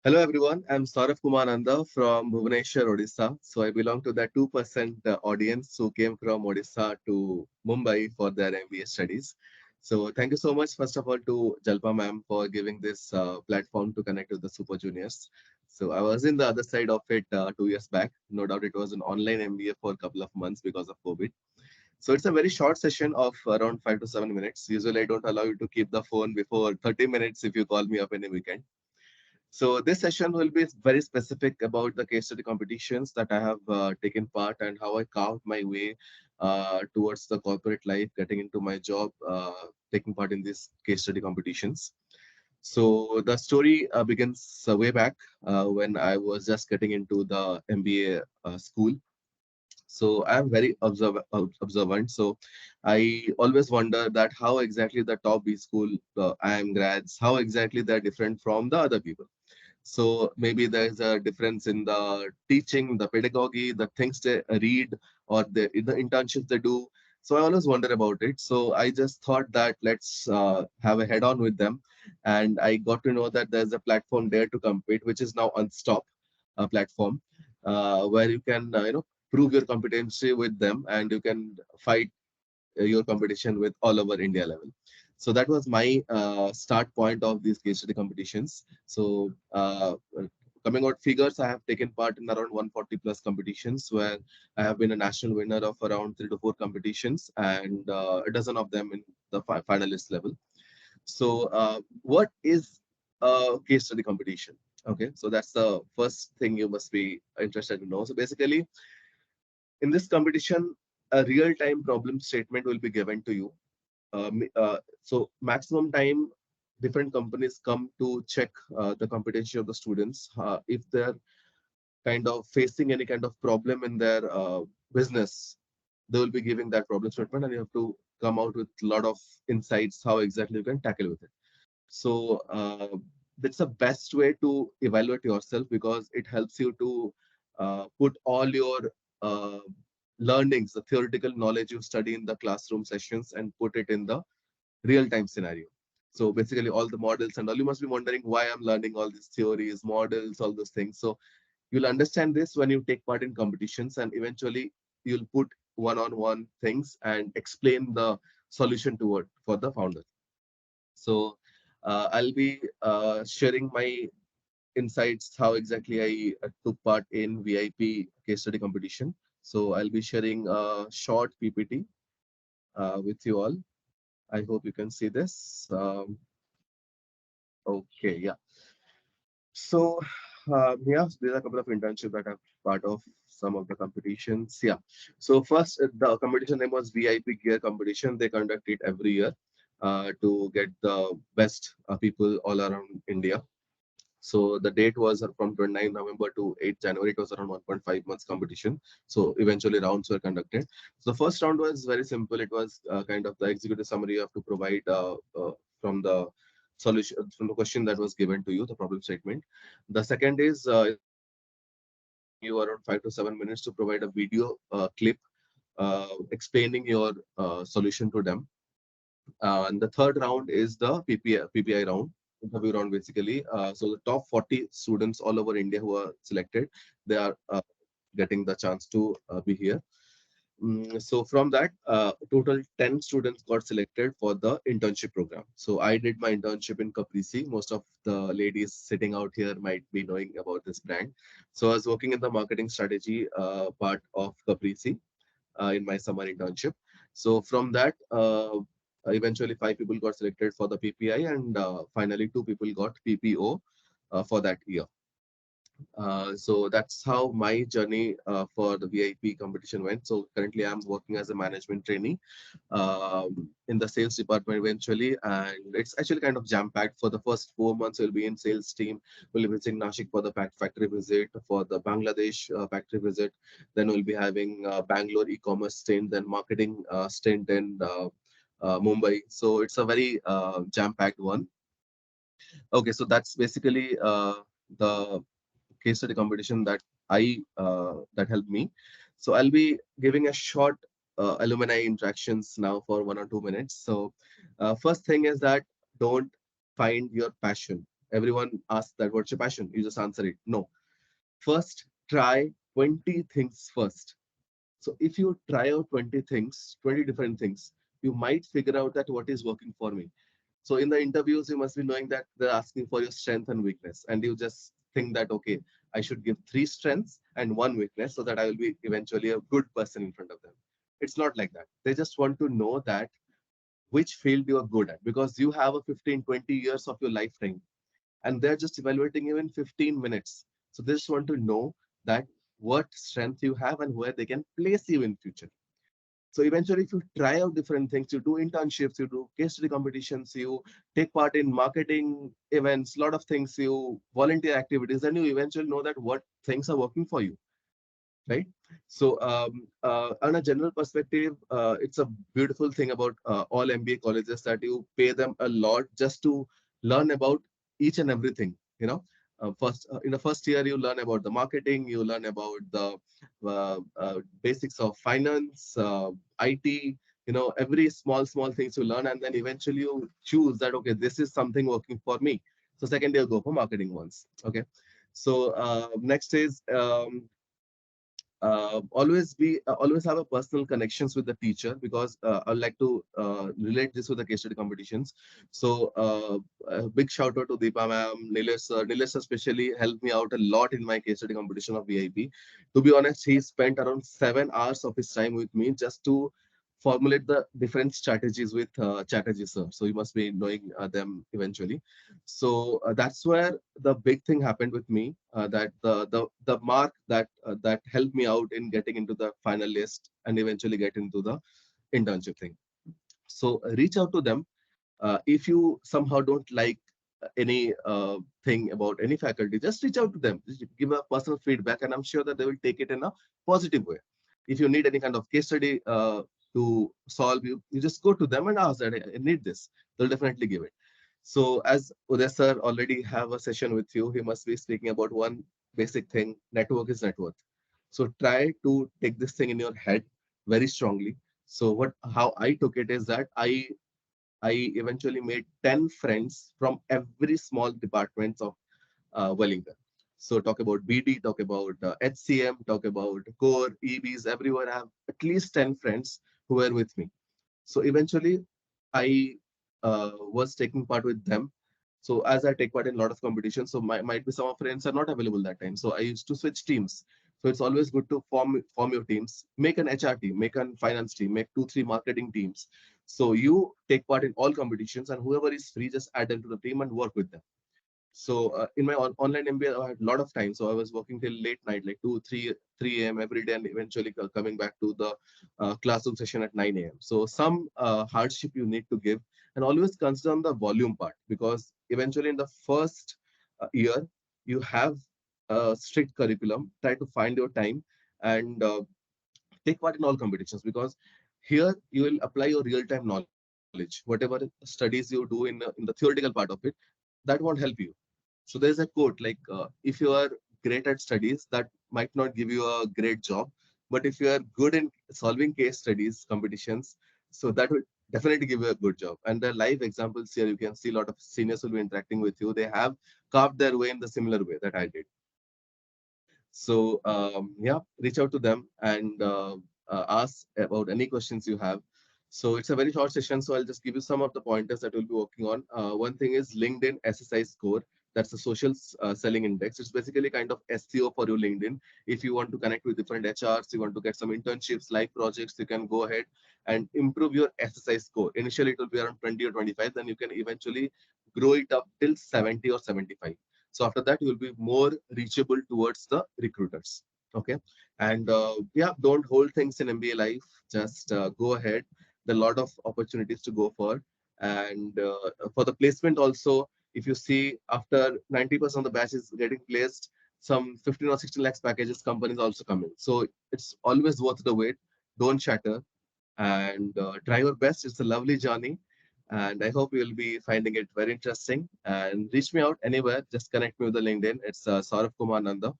Hello everyone, I'm Sourav Nanda from Bhubaneswar, Odisha. So I belong to that 2% audience who came from Odisha to Mumbai for their MBA studies. So thank you so much, first of all, to Jalpa ma'am for giving this platform to connect with the Super Juniors. So I was in the other side of it 2 years back. No doubt it was an online MBA for a couple of months because of COVID. So it's a very short session of around 5 to 7 minutes. Usually I don't allow you to keep the phone before 30 minutes if you call me up any weekend. So this session will be very specific about the case study competitions that I have taken part and how I carved my way towards the corporate life, getting into my job, taking part in these case study competitions. So the story begins way back when I was just getting into the MBA school. So I'm very observant. So I always wonder that how exactly the top B school IIM grads, how exactly they're different from the other people. So maybe there's a difference in the teaching, the pedagogy, the things they read, or the internships they do. So I always wonder about it. So I just thought that let's have a head-on with them, and I got to know that there's a platform there to compete, which is now Unstop, a platform where you can prove your competency with them, and you can fight your competition with all over India level. So that was my start point of these case study competitions. So coming out figures, I have taken part in around 140 plus competitions where I have been a national winner of around 3 to 4 competitions and a dozen of them in the finalist level. So what is a case study competition? Okay, so that's the first thing you must be interested to know. So basically, in this competition, a real-time problem statement will be given to you. So maximum time, different companies come to check the competency of the students. If they're kind of facing any kind of problem in their business, they will be giving that problem statement, and you have to come out with a lot of insights how exactly you can tackle with it. So that's the best way to evaluate yourself because it helps you to put all your uh, learnings, the theoretical knowledge you study in the classroom sessions, and put it in the real-time scenario. So basically, all the models and all, you must be wondering why I'm learning all these theories, models, all those things. So you'll understand this when you take part in competitions, and eventually you'll put one-on-one things and explain the solution to it for the founder. So I'll be sharing my insights, how exactly I took part in VIP case study competition. So I'll be sharing a short PPT with you all. I hope you can see this. Okay, yeah. So, yeah, there are a couple of internships that I'm part of some of the competitions. Yeah. So first, the competition name was VIP Gear Competition. They conduct it every year to get the best people all around India. So the date was from 29 November to 8 January. It was around 1.5 months competition. So eventually rounds were conducted. So the first round was very simple. It was kind of the executive summary you have to provide from the solution, from the question that was given to you, the problem statement. The second is I'm giving you around 5 to 7 minutes to provide a video clip explaining your solution to them. And the third round is the PPI round, interview round basically. So the top 40 students all over India who are selected, they are getting the chance to be here. So from that, total 10 students got selected for the internship program. So I did my internship in Caprese. Most of the ladies sitting out here might be knowing about this brand. So I was working in the marketing strategy part of Caprese in my summer internship. So from that, eventually 5 people got selected for the PPI, and finally 2 people got PPO for that year. So that's how my journey for the VIP competition went. So currently, I'm working as a management trainee in the sales department eventually, and it's actually kind of jam packed. For the first 4 months, we'll be in sales team. We'll be visiting Nashik for the factory visit, for the Bangladesh factory visit. Then we'll be having Bangalore e-commerce stint, then marketing stint in Mumbai. So it's a very jam packed one. Okay, so that's basically the case study competition that I that helped me. So I'll be giving a short alumni interactions now for 1 or 2 minutes. So first thing is that don't find your passion. Everyone asks that, what's your passion? You just answer it. No. First, try 20 things first. So if you try out 20 things, 20 different things, you might figure out that what is working for me. So in the interviews, you must be knowing that they're asking for your strength and weakness, and you just think that, okay, I should give three strengths and one weakness so that I will be eventually a good person in front of them. It's not like that. They just want to know that which field you are good at, because you have a 15, 20 years of your lifetime, and they're just evaluating you in 15 minutes. So they just want to know that what strength you have and where they can place you in future. So eventually, if you try out different things, you do internships, you do case study competitions, you take part in marketing events, lot of things, you volunteer activities, then you eventually know that what things are working for you, right? So on a general perspective, it's a beautiful thing about all MBA colleges that you pay them a lot just to learn about each and everything. First in the first year you learn about the marketing, you learn about the basics of finance, IT. Every small things you learn, and then eventually you choose that, okay, this is something working for me. So second year go for marketing ones. Okay. So next is always have a personal connections with the teacher, because I like to relate this with the case study competitions. So a big shout out to Deepa ma'am, Nilesh sir. Nilesh sir especially helped me out a lot in my case study competition of VIP. To be honest, he spent around 7 hours of his time with me just to formulate the different strategies with Chatterjee sir. So you must be knowing them eventually. So that's where the big thing happened with me. That the mark that helped me out in getting into the final list and eventually get into the internship thing. So reach out to them. If you somehow don't like any thing about any faculty, just reach out to them. Just give a personal feedback, and I'm sure that they will take it in a positive way. If you need any kind of case study to solve, you just go to them and ask that, I need this. They'll definitely give it. So as Uday sir already have a session with you, he must be speaking about one basic thing: network is net worth. So try to take this thing in your head very strongly. So how I took it is that I eventually made 10 friends from every small departments of Welingkar. So talk about BD, talk about HCM, talk about core, EBs, everyone. I have at least 10 friends who were with me. So eventually, I was taking part with them. So as I take part in a lot of competitions, so might be some of friends are not available that time. So I used to switch teams. So it's always good to form your teams. Make an HR team, make a finance team, make 2, 3 marketing teams. So you take part in all competitions, and whoever is free, just add them to the team and work with them. So in my online MBA, I had a lot of time. So I was working till late night, like 2, 3 a.m. every day, and eventually coming back to the classroom session at 9 a.m. So some hardship you need to give, and always consider on the volume part, because eventually in the first year you have a strict curriculum. Try to find your time and take part in all competitions, because here you will apply your real-time knowledge. Whatever studies you do in the theoretical part of it, that won't help you. So there's a quote like, if you are great at studies, that might not give you a great job, but if you are good in solving case studies competitions, so that will definitely give you a good job. And the live examples here, you can see a lot of seniors will be interacting with you. They have carved their way in the similar way that I did. So yeah, reach out to them and ask about any questions you have. So it's a very short session, so I'll just give you some of the pointers that we'll be working on. One thing is LinkedIn SSI score. That's the social selling index. It's basically kind of SEO for your LinkedIn. If you want to connect with different HRs, you want to get some internships, live projects, you can go ahead and improve your SSI score. Initially, it will be around 20 or 25. Then you can eventually grow it up till 70 or 75. So after that, you will be more reachable towards the recruiters. Okay. And yeah, don't hold things in MBA life. Just go ahead. There are a lot of opportunities to go for. And for the placement also, if you see after 90% of the batch is getting placed, some 15 or 16 lakhs packages companies also coming. So it's always worth the wait. Don't shatter and try your best. It's a lovely journey, and I hope you'll be finding it very interesting. And reach me out anywhere. Just connect me with the LinkedIn. It's Sourav Kumar Nanda,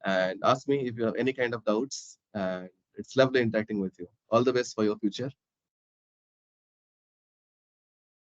and ask me if you have any kind of doubts. And it's lovely interacting with you. All the best for your future.